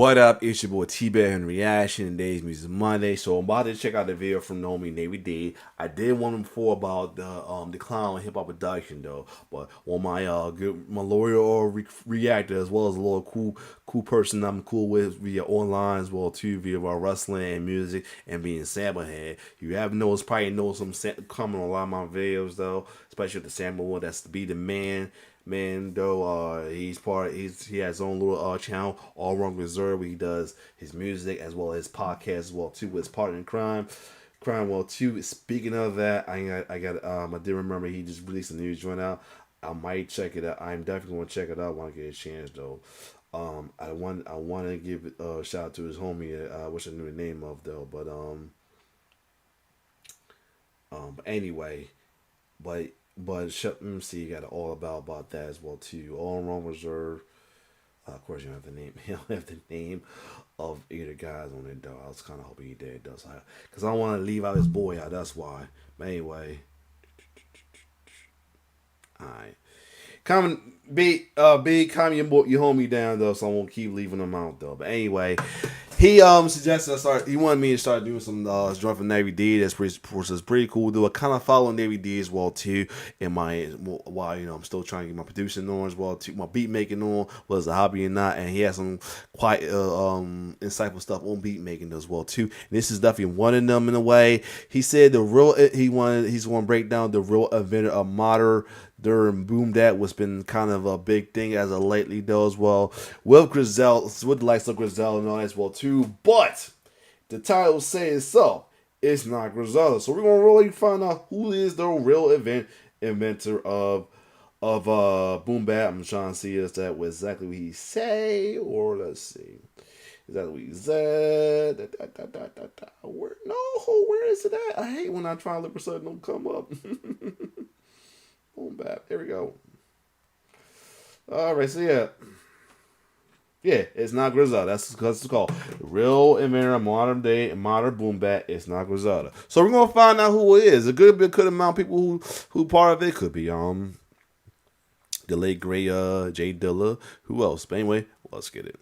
What up? It's your boy T-Bear in Reaction. Today's Music Monday, so I'm about to check out the video from Navie. I did one before about the clown hip hop production though, but on my my lawyer or reactor as well as a little cool person I'm cool with via online as well too via wrestling and music and being sample head. You have noticed, probably know some comment on a lot of my videos though, especially with the sample one. That's to be the man though. He has his own little channel, All Wrong Reserve, where he does his music as well as his podcast as well too with his partner in crime well too. Speaking of that, I did remember he just released a new joint out. I might check it out. I'm definitely gonna check it out when I get a chance though. I want to give a shout out to his homie. I wish I knew the name of though, but anyway, let me see. You got all about that as well too. All Wrong Reserve. Of course, you don't have the name. You don't have the name of either guys on it though. I was kind of hoping he did though, because I don't want to leave out his boy out. That's why. But anyway, all right. Comment, comment your homie down though, so I won't keep leaving them out though. But anyway, he suggested he wanted me to start doing some joint for Navie D. That's pretty cool. Do I kind of follow Navie D as well too in my while I'm still trying to get my producing on as well too, my beat making on, was a hobby or not, and he has some quite insightful stuff on beat making as well too. And this is definitely one of them in a way. He said he's going to break down the real inventor of modern boom that was been kind of a big thing as of lately though as well with Griselda, with the likes of Griselda and all that as well too. But the title says so, it's not Griselda, so we're gonna really find out who is the real inventor of boom bap. I'm trying to see if that was exactly what he say, or let's see, is that what he said? Where is it at? I hate when I try to look for something don't come up. Boom bap. There we go. All right, so yeah, it's not Griselda. That's what it's called. The real inventor of modern boom bap. It's not Griselda. So we're gonna find out who it is. A good amount of people who part of it. Could be the late great Jay Dilla. Who else? But anyway, let's get it.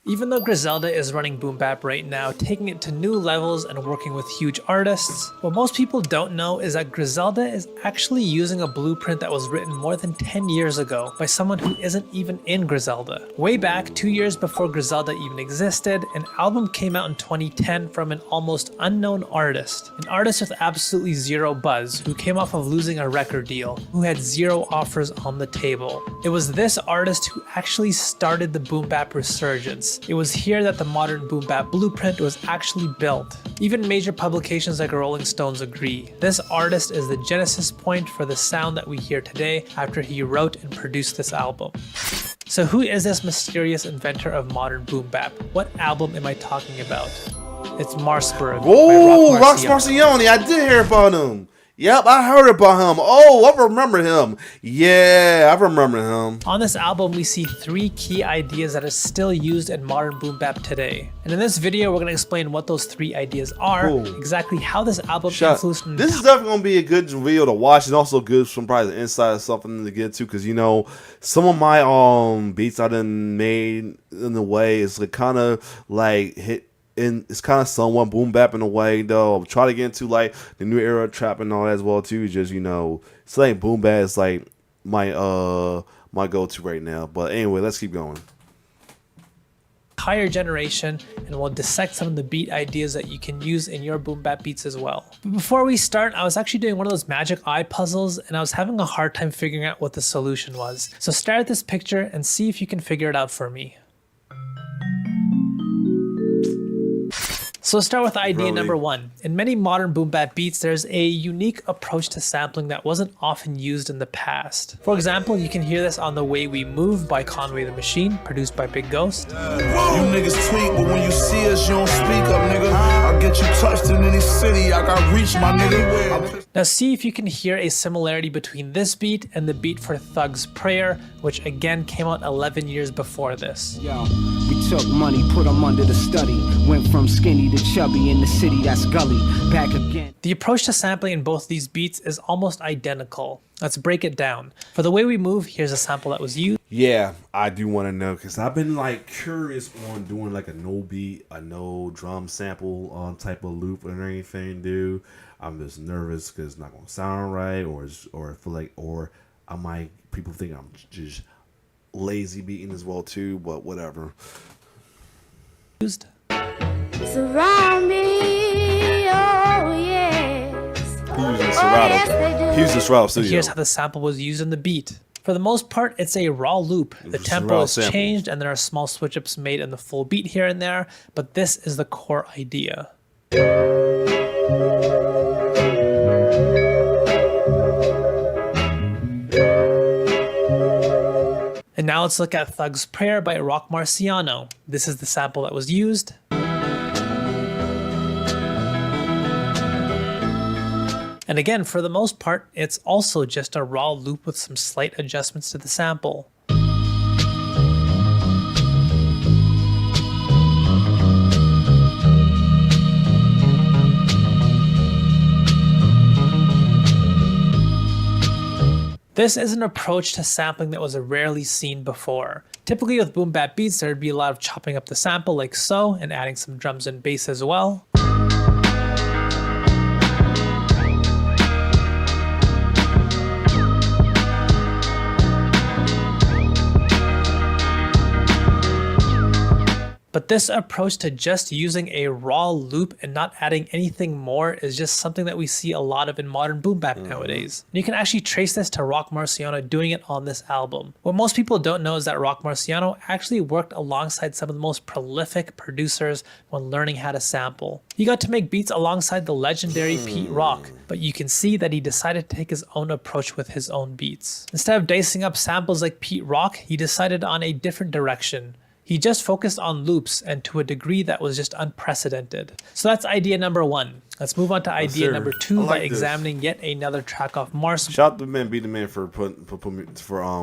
Even though Griselda is running boom bap right now, taking it to new levels and working with huge artists, what most people don't know is that Griselda is actually using a blueprint that was written more than 10 years ago by someone who isn't even in Griselda. Way back, 2 years before Griselda even existed, an album came out in 2010 from an almost unknown artist. An artist with absolutely zero buzz, who came off of losing a record deal, who had zero offers on the table. It was this artist who actually started the boom bap resurgence. It was here that the modern boom bap blueprint was actually built. Even major publications like Rolling Stones agree. This artist is the genesis point for the sound that we hear today after he wrote and produced this album. So who is this mysterious inventor of modern boom bap? What album am I talking about? It's Marsburg. Oh, Rock Marcioni. I did hear about him. Yep, I heard about him. Oh, I remember him. Yeah, I remember him. On this album, we see 3 key ideas that are still used in modern boom bap today. And in this video, we're going to explain what those 3 ideas are, exactly how this album influenced. This is definitely going to be a good video to watch, and also good some probably insight or something to get to, because some of my beats I done made in a way is like kind of like hit. And it's kind of somewhat boom bap in a way though. I'm trying to get into like the new era trap and all that as well too. Just it's like boom bap is like my go-to right now. But anyway, let's keep going. Higher generation, and we'll dissect some of the beat ideas that you can use in your boom bap beats as well. But before we start, I was actually doing one of those magic eye puzzles, and I was having a hard time figuring out what the solution was. So stare at this picture and see if you can figure it out for me. So let's start with idea number 1. In many modern boom bap beats, there's a unique approach to sampling that wasn't often used in the past. For example, you can hear this on The Way We Move by Conway the Machine, produced by Big Ghost. You niggas tweet, but when you see us, you don't speak up, nigga. I'll get you touched in any city, I got reach, my nigga. Now see if you can hear a similarity between this beat and the beat for Thug's Prayer, which again came out 11 years before this. Yo, we took money, put them under the study. Went from skinny to chubby in the city, that's gully. Back again. The approach to sampling in both these beats is almost identical. Let's break it down. For The Way We Move, here's a sample that was used. Yeah, I do want to know because I've been like curious on doing like a no beat, a no drum sample type of loop or anything, dude. I'm just nervous because it's not gonna sound right, or feel like, or I might people think I'm just lazy beating as well too, but whatever. Surround me, oh yes. He's the Serato Studio. Here's how the sample was used in the beat. For the most part, it's a raw loop. The tempo is changed and there are small switch ups made in the full beat here and there, but this is the core idea. And now let's look at Thug's Prayer by Rock Marciano. This is the sample that was used. And again, for the most part, it's also just a raw loop with some slight adjustments to the sample. This is an approach to sampling that was rarely seen before. Typically with boom bap beats, there'd be a lot of chopping up the sample like so, and adding some drums and bass as well. But this approach to just using a raw loop and not adding anything more is just something that we see a lot of in modern boom bap nowadays. And you can actually trace this to Rock Marciano doing it on this album. What most people don't know is that Rock Marciano actually worked alongside some of the most prolific producers when learning how to sample. He got to make beats alongside the legendary Pete Rock, but you can see that he decided to take his own approach with his own beats. Instead of dicing up samples like Pete Rock, he decided on a different direction. He just focused on loops, and to a degree that was just unprecedented. So that's idea number one. Let's move on to idea number two by examining yet another track off Mars. Shout out to Be the Man for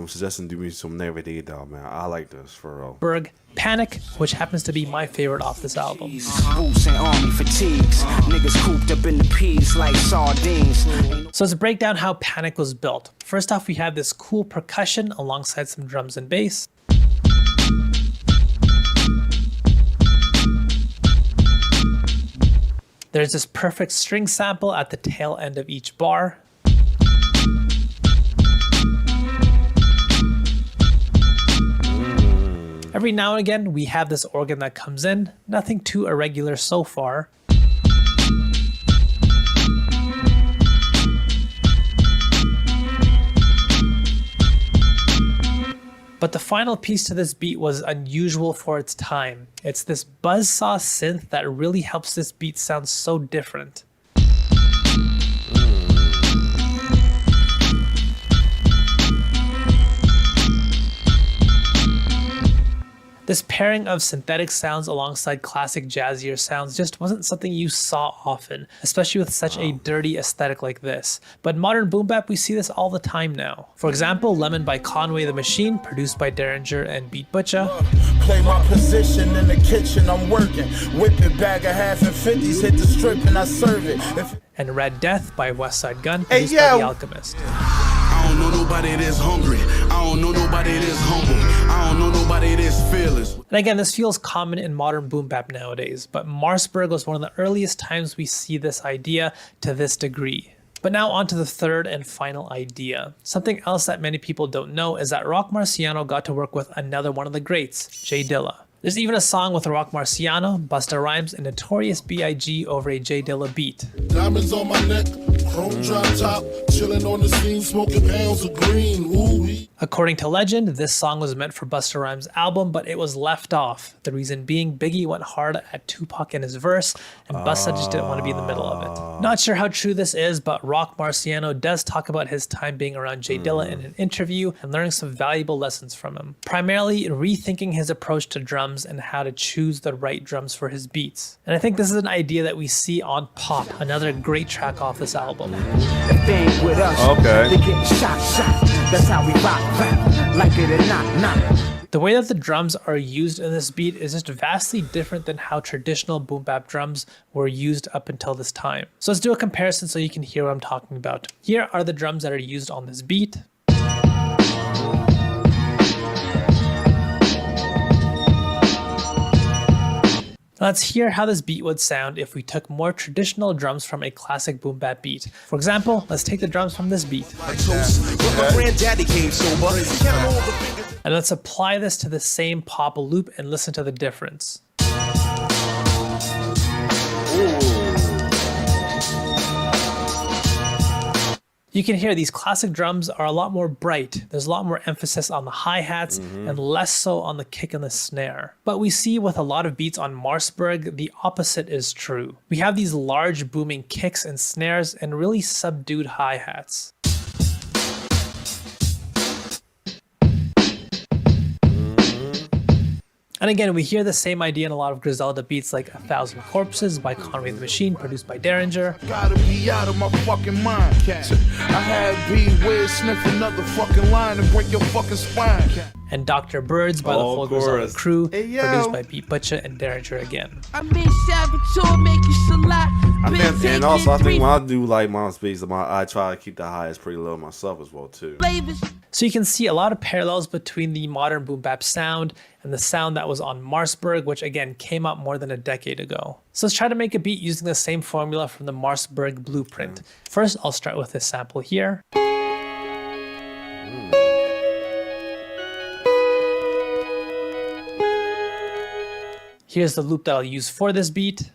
suggesting do me some Navie, dog, man. I like this for real. Berg, Panic, which happens to be my favorite off this album. Boots and army fatigues. Niggas cooped up in the peas like sardines. So let's break down how Panic was built. First off, we have this cool percussion alongside some drums and bass. There's this perfect string sample at the tail end of each bar. Every now and again, we have this organ that comes in, nothing too irregular so far. But the final piece to this beat was unusual for its time. It's this buzzsaw synth that really helps this beat sound so different. This pairing of synthetic sounds alongside classic jazzier sounds just wasn't something you saw often, especially with such a dirty aesthetic like this. But in modern boom bap, we see this all the time now. For example, Lemon by Conway the Machine, produced by Derringer and Beat Butcher. Play my position in the kitchen, I'm working. Whip it, bag of half and 50s, hit the strip and I serve it. And Red Death by Westside Gunn, produced by The Alchemist. I don't know nobody that's hungry. I don't know nobody that's humble. I don't know nobody that's fearless. And again, this feels common in modern boom bap nowadays, but Marsburg was one of the earliest times we see this idea to this degree. But now on to the third and final idea. Something else that many people don't know is that Rock Marciano got to work with another one of the greats, J Dilla. There's even a song with Rock Marciano, Busta Rhymes, and Notorious B.I.G. over a J Dilla beat. Diamonds on my neck, chrome drop top, chilling on the scene, smoking pounds of green. Ooh-wee. According to legend, this song was meant for Busta Rhymes' album, but it was left off. The reason being, Biggie went hard at Tupac in his verse, and Busta just didn't want to be in the middle of it. Not sure how true this is, but Rock Marciano does talk about his time being around J Dilla in an interview and learning some valuable lessons from him. Primarily, rethinking his approach to drums and how to choose the right drums for his beats. And I think this is an idea that we see on Pop, another great track off this album. If they ain't with us, Okay. they getting shot. That's how we rock, like it or not. The way that the drums are used in this beat is just vastly different than how traditional boom bap drums were used up until this time. So let's do a comparison so you can hear what I'm talking about. Here are the drums that are used on this beat. Let's hear how this beat would sound if we took more traditional drums from a classic boom bap beat. For example, let's take the drums from this beat. And let's apply this to the same pop loop and listen to the difference. You can hear these classic drums are a lot more bright. There's a lot more emphasis on the hi-hats and less so on the kick and the snare. But we see with a lot of beats on Marsburg, the opposite is true. We have these large booming kicks and snares and really subdued hi-hats. And again, we hear the same idea in a lot of Griselda beats like 1,000 Corpses by Conway the Machine, produced by Derringer. Gotta be out of my fucking mind, cat. I had B Wiz sniff another fucking line and break your fucking spine, cat. And Dr. Birds by the full Griselda crew, Hey, yo. produced by Beat Butcher and Derringer again. I mean, Saboteur, make you select. And also, I think when I do like my speeds, I try to keep the highs pretty low myself as well too. So you can see a lot of parallels between the modern boom bap sound and the sound that was on Marsburg, which again came out more than a decade ago. So let's try to make a beat using the same formula from the Marsburg blueprint. First, I'll start with this sample here. Here's the loop that I'll use for this beat.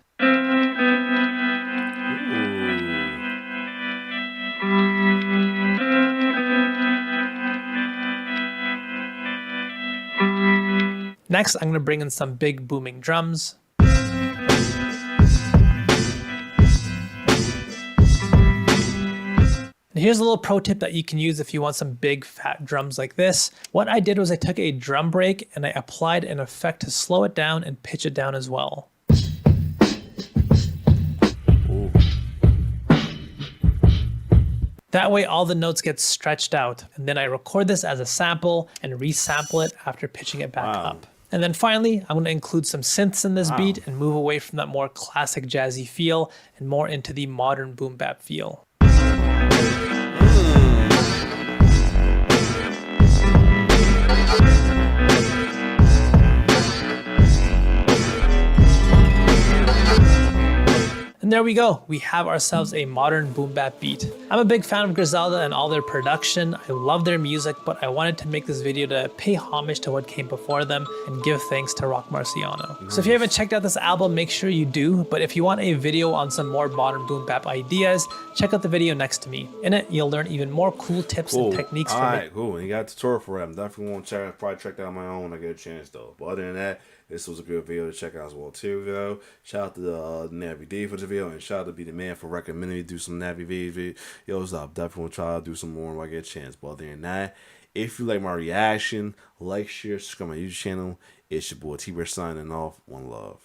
Next, I'm going to bring in some big booming drums. And here's a little pro tip that you can use if you want some big fat drums like this. What I did was I took a drum break and I applied an effect to slow it down and pitch it down as well. That way all the notes get stretched out, and then I record this as a sample and resample it after pitching it back up. And then finally, I'm going to include some synths in this beat and move away from that more classic jazzy feel and more into the modern boom bap feel. And there we go, we have ourselves a modern boom bap beat. I'm a big fan of Griselda and all their production. I love their music, but I wanted to make this video to pay homage to what came before them and give thanks to Rock Marciano. Nice. So if you haven't checked out this album, make sure you do. But if you want a video on some more modern boom bap ideas, check out the video next to me. In it, you'll learn even more cool tips and techniques from it. Alright, cool. You got a tutorial for that. Definitely want to probably check that out on my own when I get a chance though. But other than that, this was a good video to check out as well too, though. Shout out to Navie D for the video, and shout out to Be The Man for recommending me to do some Navie videos. I'll definitely want to try to do some more when I get a chance. But other than that, if you like my reaction, like, share, subscribe to my YouTube channel. It's your boy T-Bear signing off. One love.